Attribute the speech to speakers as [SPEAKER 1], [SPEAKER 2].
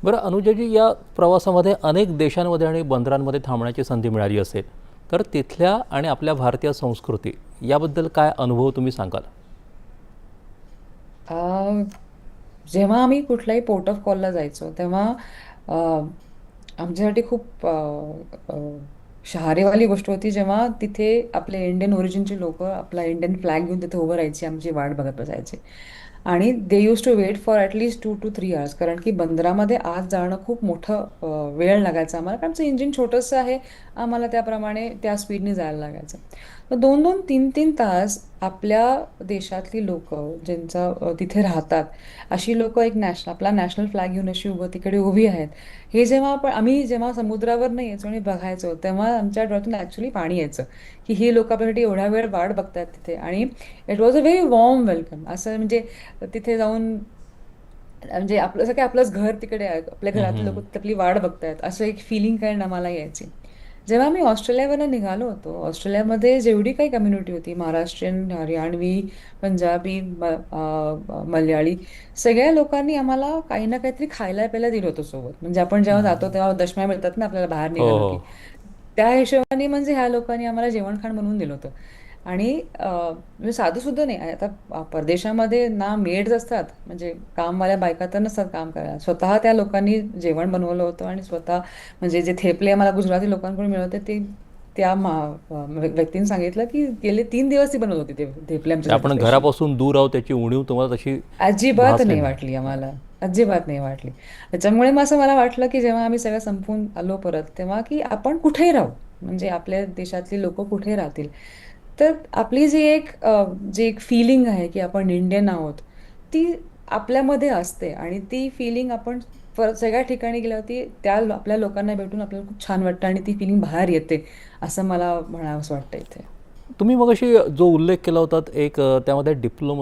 [SPEAKER 1] बरं अनुजाजी, या प्रवासामध्ये अनेक देशांमध्ये आणि बंदरांमध्ये थांबण्याची संधी मिळाली असेल, तर तिथल्या आणि आपल्या भारतीय संस्कृती याबद्दल काय अनुभव तुम्ही सांगाल?
[SPEAKER 2] अ, जेव्हा आम्ही कुठल्याही पोर्ट ऑफ कॉलला जायचो तेव्हा अ, आमच्यासाठी खूप अ, शहारेवाली गोष्ट होती जेव्हा तिथे आपले इंडियन ओरिजिनचे लोक आपला इंडियन फ्लॅग घेऊन तिथे उभं राहायचे, आमची वाट बघत बसायचे. आणि they used to wait for at least 2 to 3 hours, कारण की बंदरामध्ये आत जाणं खूप मोठं वेळ लागायचा आम्हाला, कारण आमचं इंजिन छोटंसं आहे. आम्हाला त्याप्रमाणे त्या स्पीडने जायला लागायचं. तर 2-2, 3-3 तास आपल्या देशातली लोक ज्यांचा तिथे राहतात, अशी लोक एक आपला नॅशनल फ्लॅग घेऊन अशी तिकडे उभी आहेत. हे जेव्हा आम्ही जेव्हा समुद्रावर नाही यायचो आणि बघायचो तेव्हा आमच्या डोळ्यातून ॲक्च्युली पाणी यायचं, की हे लोक आपल्यासाठी एवढ्या वेळ वाट बघतायत तिथे. आणि it was a very warm welcome. असं म्हणजे तिथे जाऊन म्हणजे आपलं असं काय आपलंच घर तिकडे आहे, आपल्या घरातले लोक आपली वाट बघतायत, असं एक फिलिंग काय आम्हाला यायची. जेव्हा मी ऑस्ट्रेलियावरनं निघालो होतो, ऑस्ट्रेलियामध्ये जेवढी काही कम्युनिटी होती, महाराष्ट्रीयन, हरियाणवी, पंजाबी, मल्याळी, सगळ्या लोकांनी आम्हाला काही ना काहीतरी खायला प्यायला दिलं होतं सोबत. म्हणजे आपण जेव्हा जातो तेव्हा दशम्या मिळतात ना आपल्याला बाहेर
[SPEAKER 1] हो
[SPEAKER 2] निघालो की,
[SPEAKER 1] हो.
[SPEAKER 2] त्या हिशोबाने म्हणजे ह्या लोकांनी आम्हाला जेवण खाण बनवून दिलं होतं. आणि म्हणजे साधं सुद्धा नाही. आता परदेशामध्ये ना मेड्स असतात, म्हणजे कामवाल्या बायका तर नसतात काम करायला. स्वतः त्या लोकांनी जेवण बनवलं होतं आणि स्वतः म्हणजे जे थेपले आम्हाला गुजराती लोकांकडून मिळवते ते त्या व्यक्तीने सांगितलं की गेले 3 दिवस ती बनवत होती ते थेपले
[SPEAKER 1] म्हणजे
[SPEAKER 2] आमच्यासाठी
[SPEAKER 1] आपण
[SPEAKER 2] स्पेशली.
[SPEAKER 1] घरापासून दूर आहोत त्याची उणीव तुम्हाला तशी
[SPEAKER 2] अजिबात
[SPEAKER 1] भासली
[SPEAKER 2] नाही
[SPEAKER 1] नाही.
[SPEAKER 2] वाटली आम्हाला. अजिबात नाही वाटली. त्याच्यामुळे मग असं मला वाटलं की जेव्हा आम्ही सगळं संपवून आलो परत, तेव्हा की आपण कुठेही राहू, म्हणजे आपल्या देशातली लोक कुठे राहतील, तर आपली जी एक फिलिंग आहे की आपण इंडियन आहोत, ती आपल्यामध्ये असते. आणि ती फिलिंग आपण परत सगळ्या ठिकाणी गेल्यावरती आपल्या लोकांना भेटून आपल्याला खूप छान वाटतं आणि ती फिलिंग बाहेर येते, असं मला म्हणावंसं वाटतं इथे.
[SPEAKER 1] तुम्ही मगाशी जो उल्लेख केला होता एक त्यामध्ये डिप्लोमसी